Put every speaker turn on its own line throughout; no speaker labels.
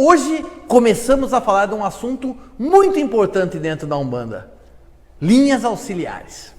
Hoje começamos a falar de um assunto muito importante dentro da Umbanda: linhas auxiliares.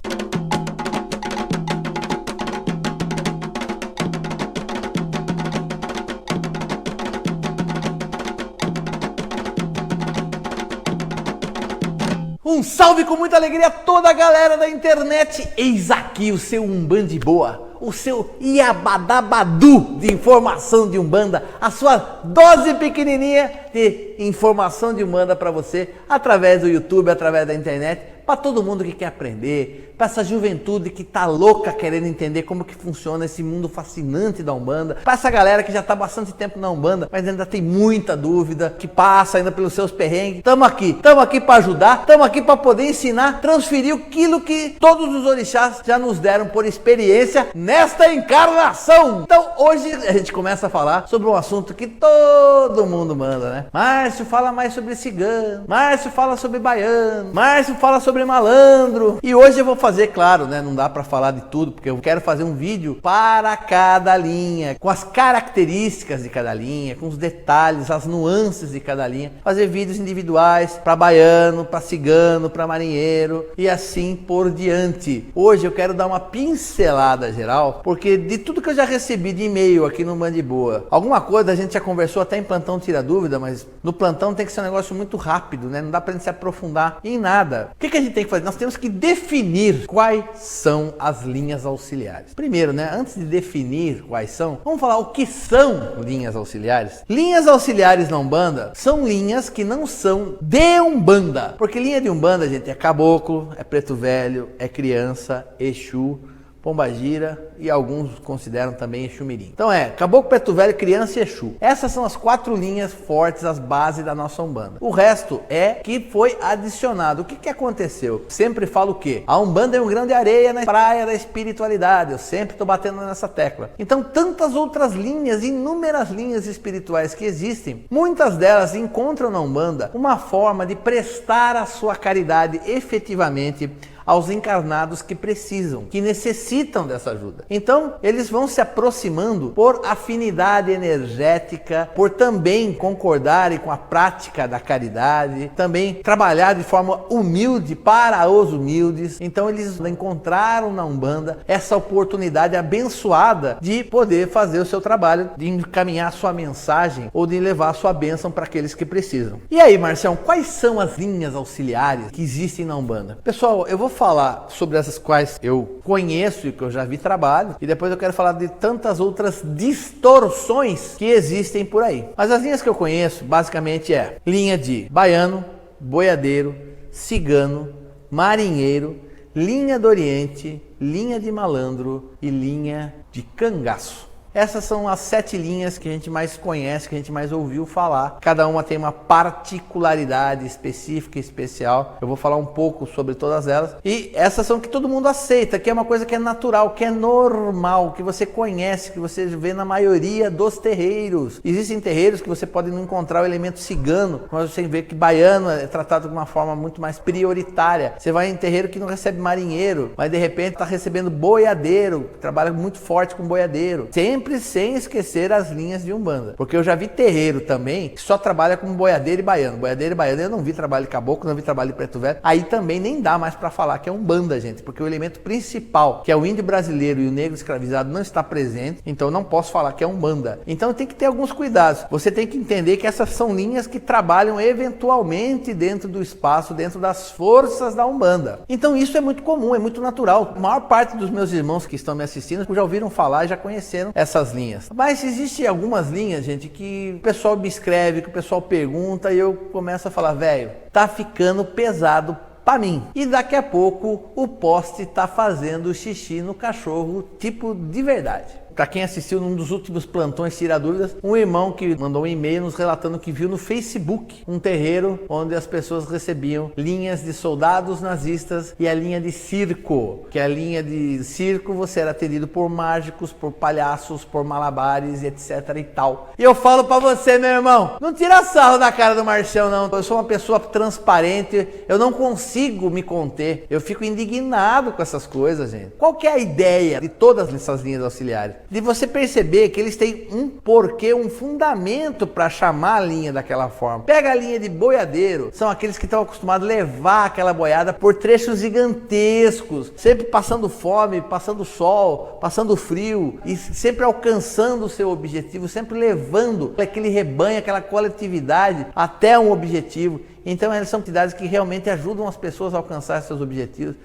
Um salve com muita alegria a toda a galera da internet. Eis aqui o seu Umbandiboa, o seu Iabadabadu de informação de Umbanda, a sua dose pequenininha de informação de Umbanda para você, através do YouTube, através da internet, para todo mundo que quer aprender, para essa juventude que tá louca querendo entender como que funciona esse mundo fascinante da Umbanda, para essa galera que já tá há bastante tempo na Umbanda, mas ainda tem muita dúvida, que passa ainda pelos seus perrengues. Tamo aqui para ajudar, tamo aqui para poder ensinar, transferir aquilo que todos os orixás já nos deram por experiência nesta encarnação. Então hoje a gente começa a falar sobre um assunto que todo mundo manda, né? Márcio fala mais sobre cigano, Márcio fala sobre baiano, Márcio fala sobre malandro. E hoje eu vou fazer, claro, né? Não dá pra falar de tudo, porque eu quero fazer um vídeo para cada linha, com as características de cada linha, com os detalhes, as nuances de cada linha. Fazer vídeos individuais para baiano, para cigano, para marinheiro e assim por diante. Hoje eu quero dar uma pincelada geral, porque de tudo que eu já recebi de e-mail aqui no Umbandiboa, alguma coisa a gente já conversou até em plantão tira dúvida, mas no plantão tem que ser um negócio muito rápido, né? Não dá pra gente se aprofundar em nada. O que a gente tem que fazer? Nós temos que definir quais são as linhas auxiliares. Primeiro, né? Antes de definir quais são, vamos falar o que são linhas auxiliares. Linhas auxiliares na Umbanda são linhas que não são de Umbanda. Porque linha de Umbanda, gente, é caboclo, é preto velho, é criança, Exu, Pombagira e alguns consideram também Exu Mirim. Então caboclo, preto velho, criança e Exu. Essas são as 4 linhas fortes, as bases da nossa Umbanda. O resto é que foi adicionado. O que aconteceu? Sempre falo o quê? A Umbanda é um grão de areia na praia da espiritualidade. Eu sempre estou batendo nessa tecla. Então tantas outras linhas, inúmeras linhas espirituais que existem, muitas delas encontram na Umbanda uma forma de prestar a sua caridade efetivamente aos encarnados que precisam, que necessitam dessa ajuda. Então, eles vão se aproximando por afinidade energética, por também concordarem com a prática da caridade, também trabalhar de forma humilde para os humildes. Então, eles encontraram na Umbanda essa oportunidade abençoada de poder fazer o seu trabalho, de encaminhar a sua mensagem ou de levar a sua bênção para aqueles que precisam. E aí, Marcião, quais são as linhas auxiliares que existem na Umbanda? Pessoal, eu vou falar sobre essas quais eu conheço e que eu já vi trabalho, e depois eu quero falar de tantas outras distorções que existem por aí. Mas as linhas que eu conheço basicamente é linha de baiano, boiadeiro, cigano, marinheiro, linha do Oriente, linha de malandro e linha de cangaço. Essas são as 7 linhas que a gente mais conhece, que a gente mais ouviu falar. Cada uma tem uma particularidade específica e especial. Eu vou falar um pouco sobre todas elas. E essas são que todo mundo aceita, que é uma coisa que é natural, que é normal, que você conhece, que você vê na maioria dos terreiros. Existem terreiros que você pode não encontrar o elemento cigano, mas você vê que baiano é tratado de uma forma muito mais prioritária. Você vai em terreiro que não recebe marinheiro, mas de repente está recebendo boiadeiro, que trabalha muito forte com boiadeiro. Sempre sem esquecer as linhas de Umbanda. Porque eu já vi terreiro também que só trabalha com boiadeiro e baiano. Boiadeiro e baiano eu não vi trabalho de caboclo, não vi trabalho de preto velho. Aí também nem dá mais pra falar que é Umbanda, gente. Porque o elemento principal, que é o índio brasileiro e o negro escravizado, não está presente. Então eu não posso falar que é Umbanda. Então tem que ter alguns cuidados. Você tem que entender que essas são linhas que trabalham eventualmente dentro do espaço, dentro das forças da Umbanda. Então isso é muito comum, é muito natural. A maior parte dos meus irmãos que estão me assistindo já ouviram falar e já conheceram essas linhas. Mas existem algumas linhas, gente, que o pessoal me escreve, que o pessoal pergunta e eu começo a falar, velho, tá ficando pesado pra mim. E daqui a pouco o poste tá fazendo xixi no cachorro, tipo de verdade. Para quem assistiu num dos últimos plantões Tira Dúvidas, um irmão que mandou um e-mail nos relatando que viu no Facebook um terreiro onde as pessoas recebiam linhas de soldados nazistas e a linha de circo, que a linha de circo você era atendido por mágicos, por palhaços, por malabares, etc e tal. E eu falo para você, meu irmão, não tira sarro da cara do Marcião não, eu sou uma pessoa transparente, eu não consigo me conter, eu fico indignado com essas coisas, gente. Qual que é a ideia de todas essas linhas auxiliares? de você perceber que eles têm um porquê, um fundamento para chamar a linha daquela forma. Pega a linha de boiadeiro, são aqueles que estão acostumados a levar aquela boiada por trechos gigantescos, sempre passando fome, passando sol, passando frio e sempre alcançando o seu objetivo, sempre levando aquele rebanho, aquela coletividade até um objetivo. Então elas são entidades que realmente ajudam as pessoas a alcançar seus objetivos.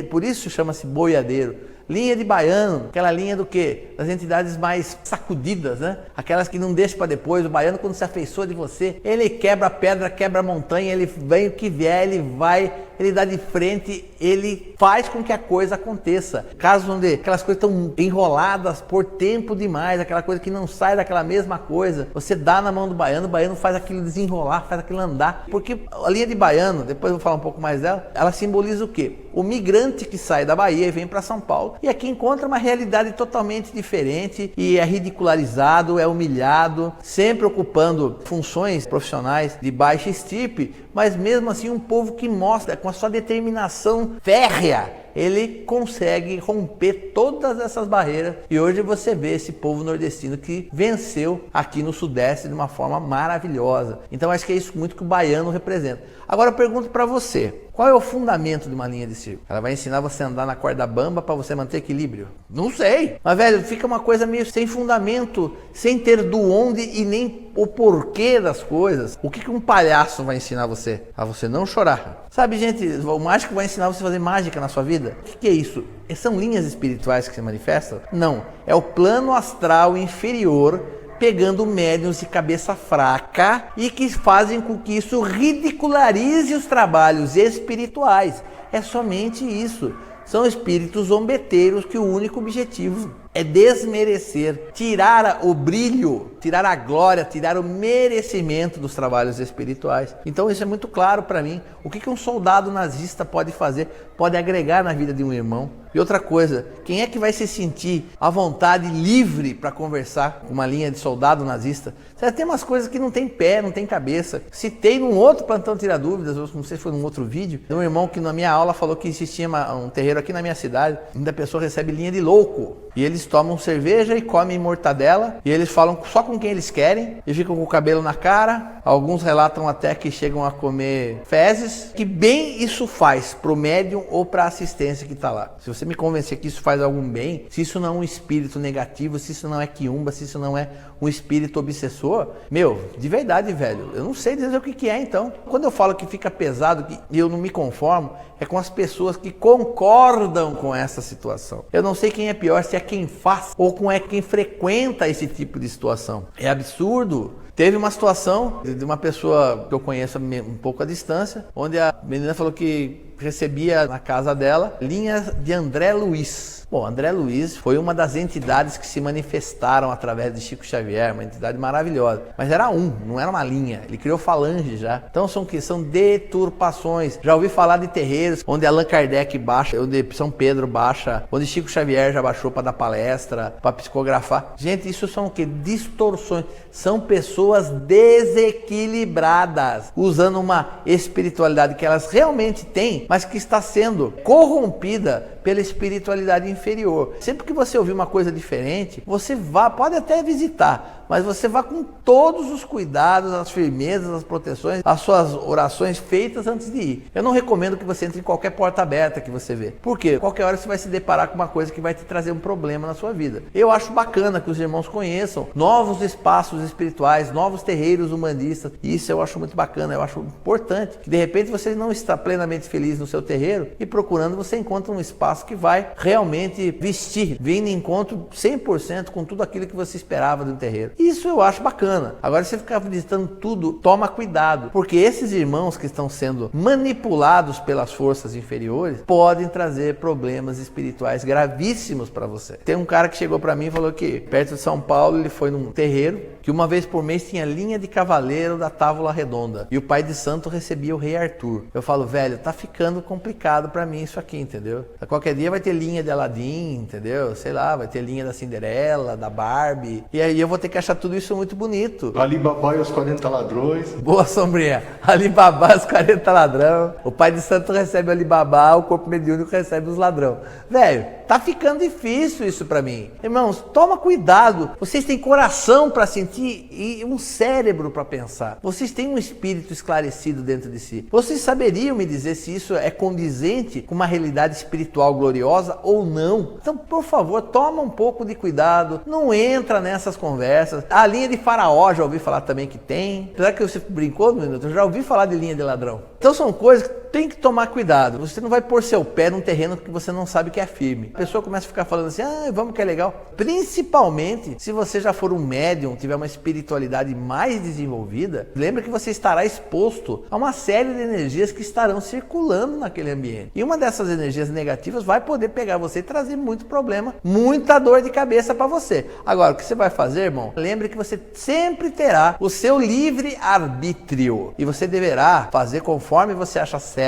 Por isso chama-se boiadeiro. Linha de baiano, aquela linha do quê? Das entidades mais sacudidas, né? Aquelas que não deixam para depois. O baiano, quando se afeiçoa de você, ele quebra a pedra, quebra a montanha, ele vem o que vier, ele vai, ele dá de frente, ele faz com que a coisa aconteça. Casos onde aquelas coisas estão enroladas por tempo demais, aquela coisa que não sai daquela mesma coisa, você dá na mão do baiano, o baiano faz aquilo desenrolar, faz aquilo andar. Porque a linha de baiano, depois eu vou falar um pouco mais dela, ela simboliza o quê? O migrante que sai da Bahia e vem para São Paulo e aqui encontra uma realidade totalmente diferente e é ridicularizado, é humilhado, sempre ocupando funções profissionais de baixa estirpe, mas mesmo assim um povo que mostra com a sua determinação férrea, ele consegue romper todas essas barreiras e hoje você vê esse povo nordestino que venceu aqui no Sudeste de uma forma maravilhosa. Então acho que é isso muito que o baiano representa. Agora eu pergunto para você, qual é o fundamento de uma linha de circo? Ela vai ensinar você a andar na corda bamba para você manter equilíbrio? Não sei. Mas velho, fica uma coisa meio sem fundamento, sem ter do onde e nem o porquê das coisas. O que um palhaço vai ensinar você? A você não chorar. Sabe, gente, o mágico vai ensinar você a fazer mágica na sua vida? O que é isso? São linhas espirituais que se manifestam? Não. É o plano astral inferior pegando médiuns de cabeça fraca e que fazem com que isso ridicularize os trabalhos espirituais. É somente isso. São espíritos zombeteiros que o único objetivo é desmerecer, tirar o brilho, tirar a glória, tirar o merecimento dos trabalhos espirituais. Então isso é muito claro para mim. O que um soldado nazista pode fazer? Pode agregar na vida de um irmão. E outra coisa, quem é que vai se sentir à vontade, livre para conversar com uma linha de soldado nazista? Você tem umas coisas que não tem pé, não tem cabeça. Citei num outro plantão Tira Dúvidas, não sei se foi num outro vídeo, de um irmão que na minha aula falou que existia um terreiro aqui na minha cidade, onde a pessoa recebe linha de louco. E eles tomam cerveja e comem mortadela, e eles falam só com quem eles querem, e ficam com o cabelo na cara. Alguns relatam até que chegam a comer fezes. Que bem isso faz pro médium ou pra assistência que tá lá? Se você me convencer que isso faz algum bem, se isso não é um espírito negativo, se isso não é quiumba, se isso não é um espírito obsessor, meu, de verdade, velho, eu não sei dizer o que é então. Quando eu falo que fica pesado e eu não me conformo, é com as pessoas que concordam com essa situação. Eu não sei quem é pior, se é quem faz ou quem frequenta esse tipo de situação. É absurdo. Teve uma situação de uma pessoa que eu conheço um pouco à distância, onde a menina falou que recebia na casa dela linhas de André Luiz. Bom, André Luiz foi uma das entidades que se manifestaram através de Chico Xavier, uma entidade maravilhosa. Mas era não era uma linha, ele criou falange já. Então são deturpações. Já ouvi falar de terreiros onde Allan Kardec baixa, onde São Pedro baixa, onde Chico Xavier já baixou para dar palestra, para psicografar. Gente, isso são o quê? Distorções. São pessoas desequilibradas, usando uma espiritualidade que elas realmente têm, mas que está sendo corrompida pela espiritualidade inferior. Sempre que você ouvir uma coisa diferente, você pode até visitar, mas você vá com todos os cuidados, as firmezas, as proteções, as suas orações feitas antes de ir. Eu não recomendo que você entre em qualquer porta aberta que você vê. Por quê? Qualquer hora você vai se deparar com uma coisa que vai te trazer um problema na sua vida. Eu acho bacana que os irmãos conheçam novos espaços espirituais, novos terreiros humanistas. Isso eu acho muito bacana, eu acho importante. Que de repente você não está plenamente feliz no seu terreiro e procurando você encontra um espaço que vai realmente vestir, vindo em encontro 100% com tudo aquilo que você esperava de um terreiro. Isso eu acho bacana. Agora, se você ficar visitando tudo, toma cuidado, porque esses irmãos que estão sendo manipulados pelas forças inferiores podem trazer problemas espirituais gravíssimos para você. Tem um cara que chegou para mim e falou que perto de São Paulo ele foi num terreiro que uma vez por mês tinha linha de cavaleiro da Távola Redonda e o pai de santo recebia o rei Arthur. Eu falo, velho, tá ficando complicado para mim isso aqui, entendeu? Qualquer dia vai ter linha de Aladim, entendeu? Sei lá, vai ter linha da Cinderela, da Barbie. E aí eu vou ter que achar tudo isso muito bonito.
Alibaba e os 40 ladrões.
Boa, Sombrinha. Alibaba e os 40 ladrão. O pai de santo recebe o Alibaba, o corpo mediúnico recebe os ladrão. Velho, Tá ficando difícil isso para mim. Irmãos, toma cuidado. Vocês têm coração para sentir e um cérebro para pensar. Vocês têm um espírito esclarecido dentro de si. Vocês saberiam me dizer se isso é condizente com uma realidade espiritual gloriosa ou não? Então, por favor, toma um pouco de cuidado. Não entra nessas conversas. A linha de faraó, já ouvi falar também que tem. Apesar que você brincou, eu já ouvi falar de linha de ladrão. Então são coisas que tem que tomar cuidado. Você não vai pôr seu pé num terreno que você não sabe que é firme. A pessoa começa a ficar falando assim, vamos que é legal. Principalmente se você já for um médium, tiver uma espiritualidade mais desenvolvida, lembre que você estará exposto a uma série de energias que estarão circulando naquele ambiente. E uma dessas energias negativas vai poder pegar você e trazer muito problema, muita dor de cabeça para você. Agora, o que você vai fazer, irmão? Lembre que você sempre terá o seu livre arbítrio. E você deverá fazer conforme você acha certo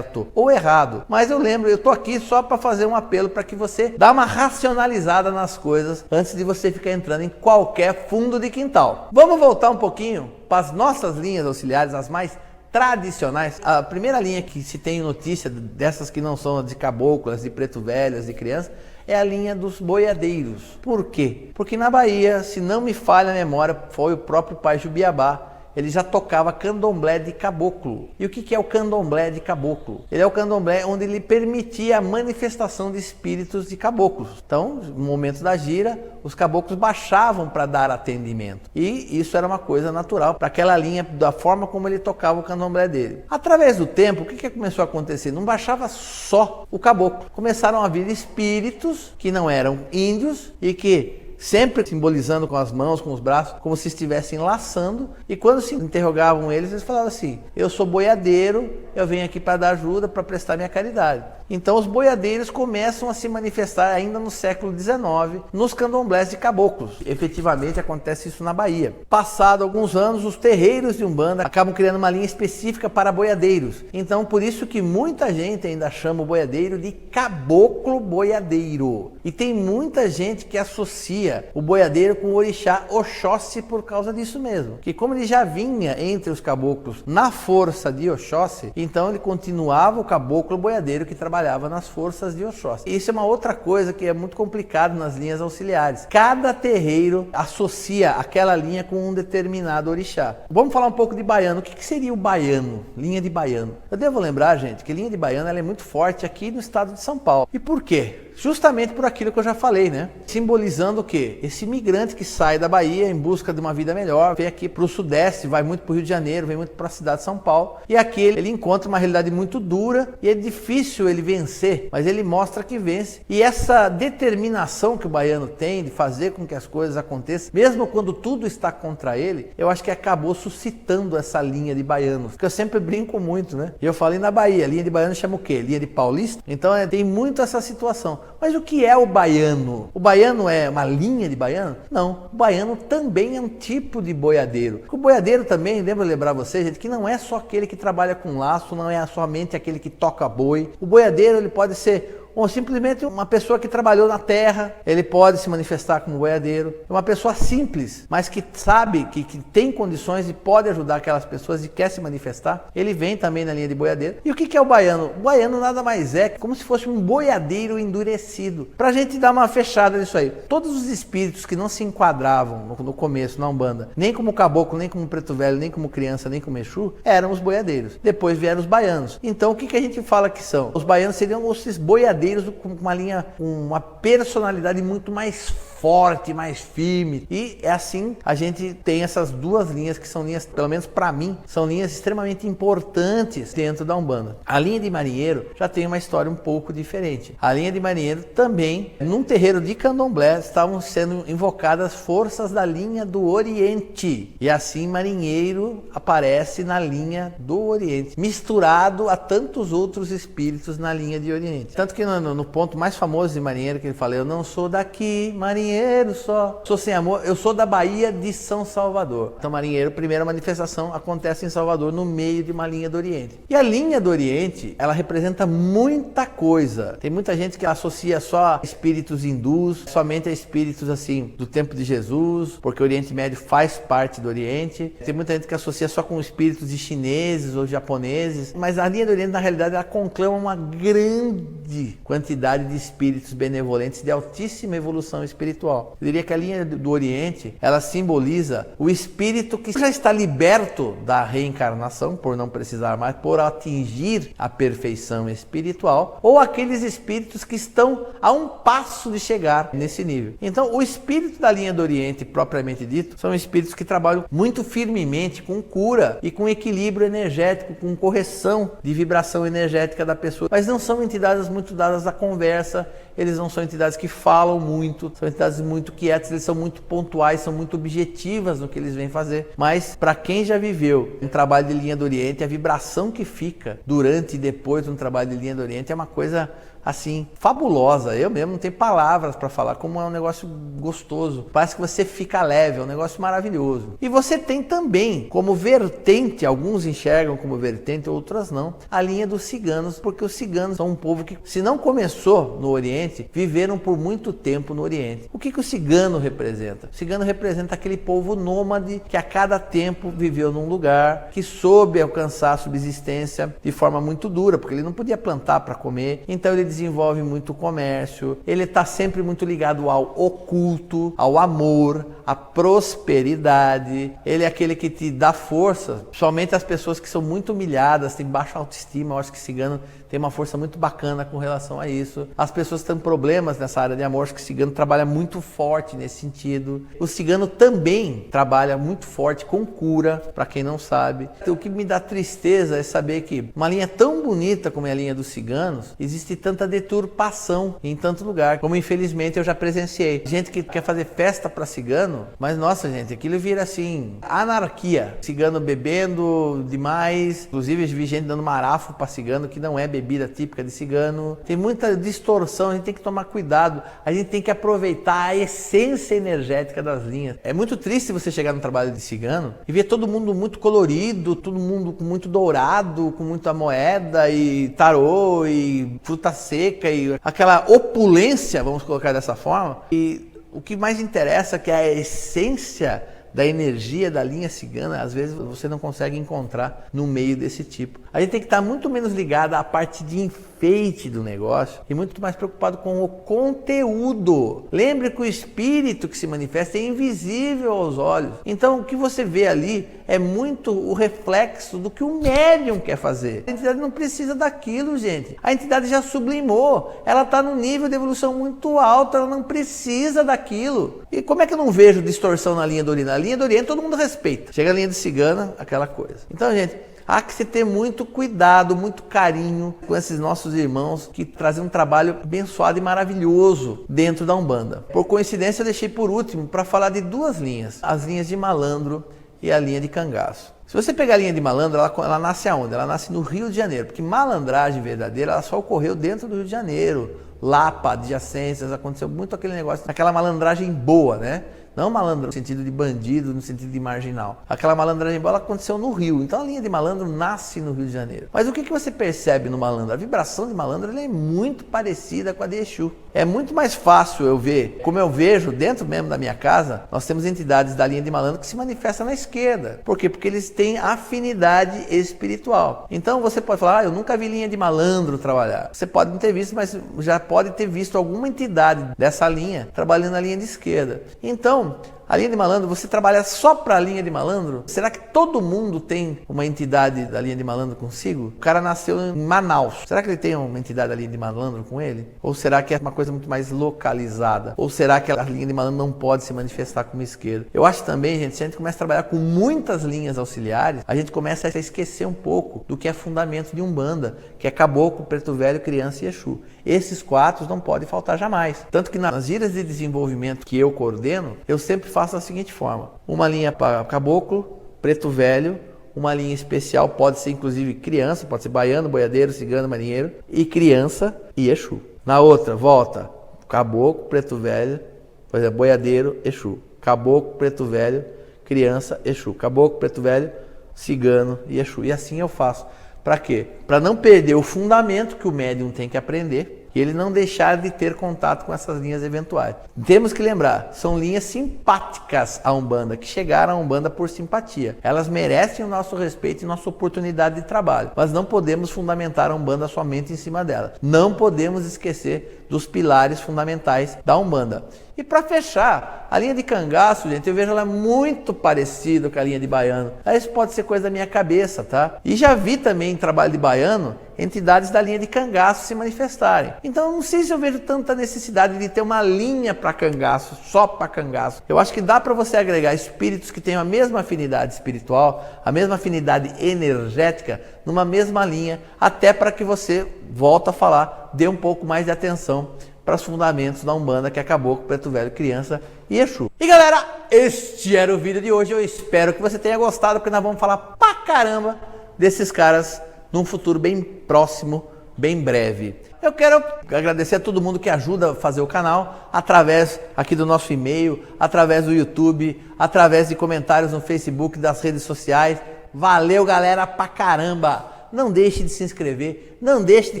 ou errado. Mas eu lembro, eu tô aqui só para fazer um apelo para que você dá uma racionalizada nas coisas antes de você ficar entrando em qualquer fundo de quintal. Vamos voltar um pouquinho para as nossas linhas auxiliares, as mais tradicionais. A primeira linha que se tem notícia dessas que não são de caboclas, de preto velhas, de crianças, é a linha dos boiadeiros. Por quê? Porque na Bahia, se não me falha a memória, foi o próprio pai Jubiabá. Ele já tocava candomblé de caboclo. E o que é o candomblé de caboclo? Ele é o candomblé onde ele permitia a manifestação de espíritos de caboclos. Então, no momento da gira, os caboclos baixavam para dar atendimento. E isso era uma coisa natural para aquela linha, da forma como ele tocava o candomblé dele. Através do tempo, o que começou a acontecer? Não baixava só o caboclo. Começaram a vir espíritos que não eram índios e que sempre simbolizando com as mãos, com os braços, como se estivessem laçando. E quando se interrogavam eles falavam assim, eu sou boiadeiro, eu venho aqui para dar ajuda, para prestar minha caridade. Então os boiadeiros começam a se manifestar ainda no século XIX, nos candomblés de caboclos. Efetivamente acontece isso na Bahia. Passado alguns anos, os terreiros de Umbanda acabam criando uma linha específica para boiadeiros. Então por isso que muita gente ainda chama o boiadeiro de caboclo boiadeiro. E tem muita gente que associa o boiadeiro com o orixá Oxóssi por causa disso mesmo. Que como ele já vinha entre os caboclos na força de Oxóssi, então ele continuava o caboclo boiadeiro que trabalhava nas forças de Oxóssi. Isso é uma outra coisa que é muito complicado nas linhas auxiliares. Cada terreiro associa aquela linha com um determinado orixá. Vamos falar um pouco de baiano. O que seria o baiano? Linha de baiano. Eu devo lembrar, gente, que linha de baiano ela é muito forte aqui no estado de São Paulo. E por quê? Justamente por aquilo que eu já falei, né? Simbolizando o quê? Esse imigrante que sai da Bahia em busca de uma vida melhor, vem aqui para o Sudeste, vai muito para o Rio de Janeiro, vem muito para a cidade de São Paulo. E aqui ele encontra uma realidade muito dura e é difícil ele vencer, mas ele mostra que vence. E essa determinação que o baiano tem de fazer com que as coisas aconteçam, mesmo quando tudo está contra ele, eu acho que acabou suscitando essa linha de baianos. Porque eu sempre brinco muito, né? E eu falei na Bahia, linha de baiano chama o quê? Linha de paulista? Então tem muito essa situação. Mas o que é o baiano? O baiano é uma linha de baiano? Não, o baiano também é um tipo de boiadeiro. O boiadeiro também, lembrar vocês, gente, que não é só aquele que trabalha com laço, não é somente aquele que toca boi. O boiadeiro ele pode ser ou simplesmente uma pessoa que trabalhou na terra, ele pode se manifestar como boiadeiro. É uma pessoa simples, mas que sabe que tem condições e pode ajudar aquelas pessoas e quer se manifestar. Ele vem também na linha de boiadeiro. E o que é o baiano? O baiano nada mais é como se fosse um boiadeiro endurecido. Pra gente dar uma fechada nisso aí. Todos os espíritos que não se enquadravam no começo na Umbanda, nem como caboclo, nem como preto velho, nem como criança, nem como Exu, eram os boiadeiros. Depois vieram os baianos. Então o que a gente fala que são? Os baianos seriam esses boiadeiros com uma linha, uma personalidade muito mais forte, mais firme. E é assim a gente tem essas duas linhas que são linhas, pelo menos para mim, são linhas extremamente importantes dentro da Umbanda. A linha de marinheiro já tem uma história um pouco diferente. A linha de marinheiro também, num terreiro de candomblé, estavam sendo invocadas forças da linha do Oriente. E assim marinheiro aparece na linha do Oriente, misturado a tantos outros espíritos na linha de Oriente. Tanto que no ponto mais famoso de marinheiro que ele fala, eu não sou daqui, marinheiro só, sou sem amor, eu sou da Bahia de São Salvador. Então marinheiro, primeira manifestação acontece em Salvador, no meio de uma linha do Oriente. E a linha do Oriente, ela representa muita coisa. Tem muita gente que associa só espíritos hindus, somente a espíritos assim do tempo de Jesus, porque o Oriente Médio faz parte do Oriente. Tem muita gente que associa só com espíritos de chineses ou japoneses, mas a linha do Oriente na realidade ela conclama uma grande grande quantidade de espíritos benevolentes de altíssima evolução espiritual. Eu diria que a linha do Oriente, ela simboliza o espírito que já está liberto da reencarnação, por não precisar mais, por atingir a perfeição espiritual, ou aqueles espíritos que estão a um passo de chegar nesse nível. Então, o espírito da linha do Oriente, propriamente dito, são espíritos que trabalham muito firmemente com cura e com equilíbrio energético, com correção de vibração energética da pessoa. Mas não são entidades muito dadas à conversa, eles não são entidades que falam muito, são entidades muito quietas, eles são muito pontuais, são muito objetivas no que eles vêm fazer. Mas para quem já viveu um trabalho de linha do Oriente, a vibração que fica durante e depois de um trabalho de linha do Oriente é uma coisa assim, fabulosa. Eu mesmo não tenho palavras para falar como é um negócio gostoso. Parece que você fica leve, é um negócio maravilhoso. E você tem também como vertente, alguns enxergam como vertente, outras não, a linha dos ciganos, porque os ciganos são um povo que, se não começou no Oriente, viveram por muito tempo no Oriente. O que o cigano representa? O cigano representa aquele povo nômade que a cada tempo viveu num lugar, que soube alcançar a subsistência de forma muito dura, porque ele não podia plantar para comer, então ele desenvolve muito comércio, ele está sempre muito ligado ao oculto, ao amor, à prosperidade. Ele é aquele que te dá força, somente as pessoas que são muito humilhadas, têm baixa autoestima. Eu acho que cigano tem uma força muito bacana com relação a isso. As pessoas que têm problemas nessa área de amor, acho que o cigano trabalha muito forte nesse sentido. O cigano também trabalha muito forte com cura, para quem não sabe. O que me dá tristeza é saber que uma linha tão bonita como é a linha dos ciganos, existe tanta deturpação em tanto lugar, como infelizmente eu já presenciei. Gente que quer fazer festa para cigano, mas nossa gente, aquilo vira assim, anarquia. Cigano bebendo demais, inclusive vi gente dando marafo para cigano, que não é bebida típica de cigano. Tem muita distorção, a gente tem que tomar cuidado, a gente tem que aproveitar a essência energética das linhas. É muito triste você chegar no trabalho de cigano e ver todo mundo muito colorido, todo mundo com muito dourado, com muita moeda e tarô e fruta seca e aquela opulência, vamos colocar dessa forma. E o que mais interessa é que a essência da energia da linha cigana, às vezes você não consegue encontrar no meio desse tipo. A gente tem que estar muito menos ligado à parte de enfeite do negócio e muito mais preocupado com o conteúdo. Lembre que o espírito que se manifesta é invisível aos olhos. Então o que você vê ali é muito o reflexo do que o médium quer fazer. A entidade não precisa daquilo, gente. A entidade já sublimou. Ela está num nível de evolução muito alto, ela não precisa daquilo. E como é que eu não vejo distorção na linha do Oriente? Na linha do Oriente todo mundo respeita. Chega a linha de cigana, aquela coisa. Então, gente, há que se ter muito cuidado, muito carinho com esses nossos irmãos que trazem um trabalho abençoado e maravilhoso dentro da Umbanda. Por coincidência, eu deixei por último para falar de duas linhas. As linhas de malandro e a linha de cangaço. Se você pegar a linha de malandro, ela nasce aonde? Ela nasce no Rio de Janeiro, porque malandragem verdadeira ela só ocorreu dentro do Rio de Janeiro. Lapa, adjacências, aconteceu muito aquele negócio, aquela malandragem boa, né? Não malandro no sentido de bandido, no sentido de marginal. Aquela malandragem boa aconteceu no Rio. Então a linha de malandro nasce no Rio de Janeiro. Mas o que você percebe no malandro? A vibração de malandro ela é muito parecida com a de Exu. É muito mais fácil eu ver, como eu vejo dentro mesmo da minha casa, nós temos entidades da linha de malandro que se manifestam na esquerda. Por quê? Porque eles têm afinidade espiritual. Então você pode falar, eu nunca vi linha de malandro trabalhar. Você pode não ter visto, mas já pode ter visto alguma entidade dessa linha trabalhando na linha de esquerda. Então, a linha de malandro, você trabalha só para a linha de malandro? Será que todo mundo tem uma entidade da linha de malandro consigo? O cara nasceu em Manaus. Será que ele tem uma entidade da linha de malandro com ele? Ou será que é uma coisa muito mais localizada? Ou será que a linha de malandro não pode se manifestar como esquerda? Eu acho também, gente, se a gente começa a trabalhar com muitas linhas auxiliares, a gente começa a esquecer um pouco do que é fundamento de Umbanda, que é Caboclo, Preto Velho, Criança e Exu. Esses quatro não podem faltar jamais. Tanto que nas giras de desenvolvimento que eu coordeno, eu sempre faço da seguinte forma: uma linha para Caboclo, Preto Velho, uma linha especial, pode ser inclusive criança, pode ser baiano, boiadeiro, cigano, marinheiro, e criança e Exu. Na outra, volta Caboclo, Preto Velho, por exemplo, boiadeiro, Exu. Caboclo, Preto Velho, criança, Exu. Caboclo, Preto Velho, cigano e Exu. E assim eu faço. Para quê? Para não perder o fundamento que o médium tem que aprender. e ele não deixar de ter contato com essas linhas eventuais. Temos que lembrar, são linhas simpáticas à Umbanda, que chegaram à Umbanda por simpatia. Elas merecem o nosso respeito e nossa oportunidade de trabalho, mas não podemos fundamentar a Umbanda somente em cima delas. Não podemos esquecer dos pilares fundamentais da Umbanda. E para fechar, a linha de cangaço, gente, eu vejo ela muito parecida com a linha de baiano. Isso pode ser coisa da minha cabeça, tá? E já vi também em trabalho de baiano, entidades da linha de cangaço se manifestarem. Então eu não sei se eu vejo tanta necessidade de ter uma linha para cangaço, só para cangaço. Eu acho que dá para você agregar espíritos que tenham a mesma afinidade espiritual, a mesma afinidade energética, numa mesma linha, até para que você, volta a falar, dê um pouco mais de atenção para os fundamentos da Umbanda, que acabou com o Preto Velho, Criança e Exu. E galera, este era o vídeo de hoje. Eu espero que você tenha gostado, porque nós vamos falar pra caramba desses caras num futuro bem próximo, bem breve. Eu quero agradecer a todo mundo que ajuda a fazer o canal, através aqui do nosso e-mail, através do YouTube, através de comentários no Facebook, das redes sociais. Valeu, galera, pra caramba! Não deixe de se inscrever, não deixe de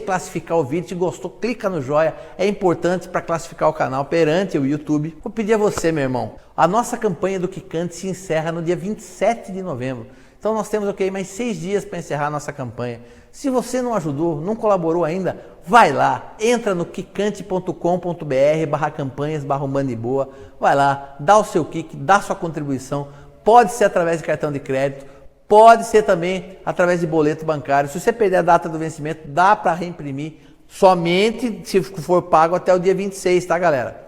classificar o vídeo. Se gostou, clica no joinha, é importante para classificar o canal perante o YouTube. Vou pedir a você, meu irmão, a nossa campanha do Que Cante se encerra no dia 27 de novembro. Então nós temos mais 6 dias para encerrar a nossa campanha. Se você não ajudou, não colaborou ainda, vai lá, entra no quicante.com.br/campanhas/Umbanda e Boa, vai lá, dá o seu kick, dá sua contribuição, pode ser através de cartão de crédito, pode ser também através de boleto bancário. Se você perder a data do vencimento, dá para reimprimir, somente se for pago até o dia 26, tá, galera?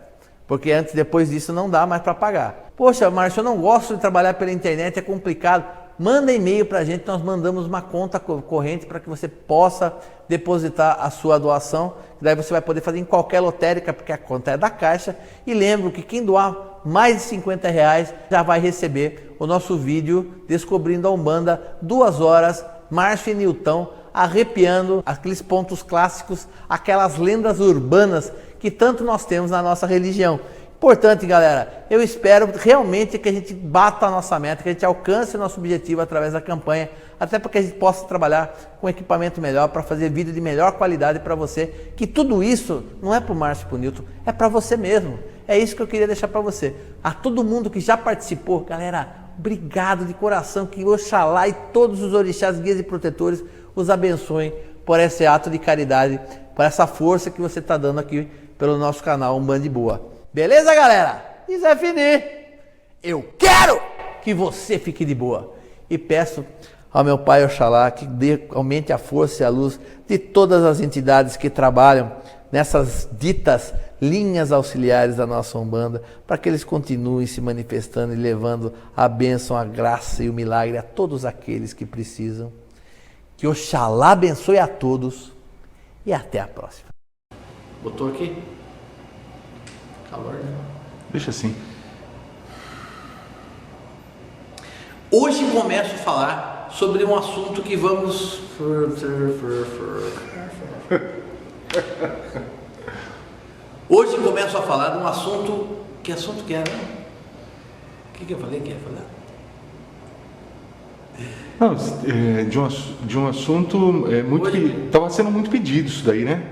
Porque depois disso não dá mais para pagar. Poxa, Márcio, eu não gosto de trabalhar pela internet, é complicado. Manda e-mail para a gente, nós mandamos uma conta corrente para que você possa depositar a sua doação. Daí você vai poder fazer em qualquer lotérica, porque a conta é da Caixa. E lembro que quem doar mais de R$50 já vai receber o nosso vídeo Descobrindo a Umbanda, 2 horas, Márcio e Nilton, arrepiando aqueles pontos clássicos, aquelas lendas urbanas que tanto nós temos na nossa religião. Importante, galera, eu espero realmente que a gente bata a nossa meta, que a gente alcance o nosso objetivo através da campanha, até para que a gente possa trabalhar com equipamento melhor, para fazer vídeo de melhor qualidade para você, que tudo isso não é para o Márcio e para o Nilton, é para você mesmo. É isso que eu queria deixar para você. A todo mundo que já participou, galera, obrigado de coração, que Oxalá e todos os orixás, guias e protetores os abençoem por esse ato de caridade, por essa força que você está dando aqui pelo nosso canal Umbanda e Boa. Beleza, galera? Isso é finir. Eu quero que você fique de boa. E peço ao meu Pai Oxalá que aumente a força e a luz de todas as entidades que trabalham nessas ditas linhas auxiliares da nossa Umbanda, para que eles continuem se manifestando e levando a bênção, a graça e o milagre a todos aqueles que precisam. Que Oxalá abençoe a todos e até a próxima. Botou aqui? Calor, né?
Deixa assim.
Hoje começo a falar sobre um assunto que vamos... Hoje começo a falar de um assunto... Que assunto que era? O que eu falei que ia falar?
Não, de um assunto muito que estava sendo muito pedido isso daí, né?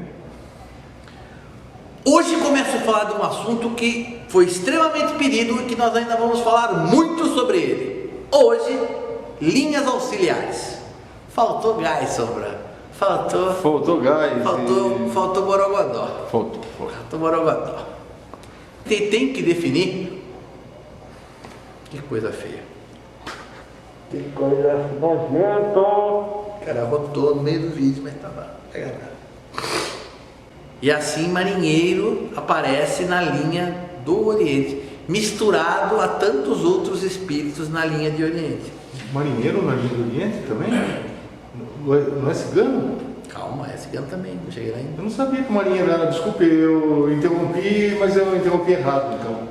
Hoje começo a falar de um assunto que foi extremamente pedido e que nós ainda vamos falar muito sobre ele. Hoje, linhas auxiliares. Faltou gás, Sombra.
Faltou gás.
Faltou borogodó.
Faltou
borogodó. Tem que definir. Que coisa feia. Que coisa nojenta. O cara botou no meio do vídeo, mas tava agarrado. E assim marinheiro aparece na linha do Oriente, misturado a tantos outros espíritos na linha de Oriente.
Marinheiro na linha do Oriente também? Não é cigano?
Calma, é cigano também, não cheguei lá ainda.
Eu não sabia que marinheiro era, desculpe, eu interrompi, mas eu interrompi errado, então.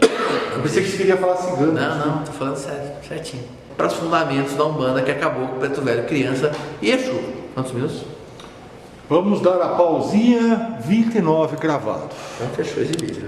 Eu pensei que você queria falar cigano.
Não, tô falando sério, certinho. Para os fundamentos da Umbanda que acabou com o Preto Velho, Criança e Exu. Quantos minutos?
Vamos dar a pausinha 29 gravado.
Então fechou esse vídeo.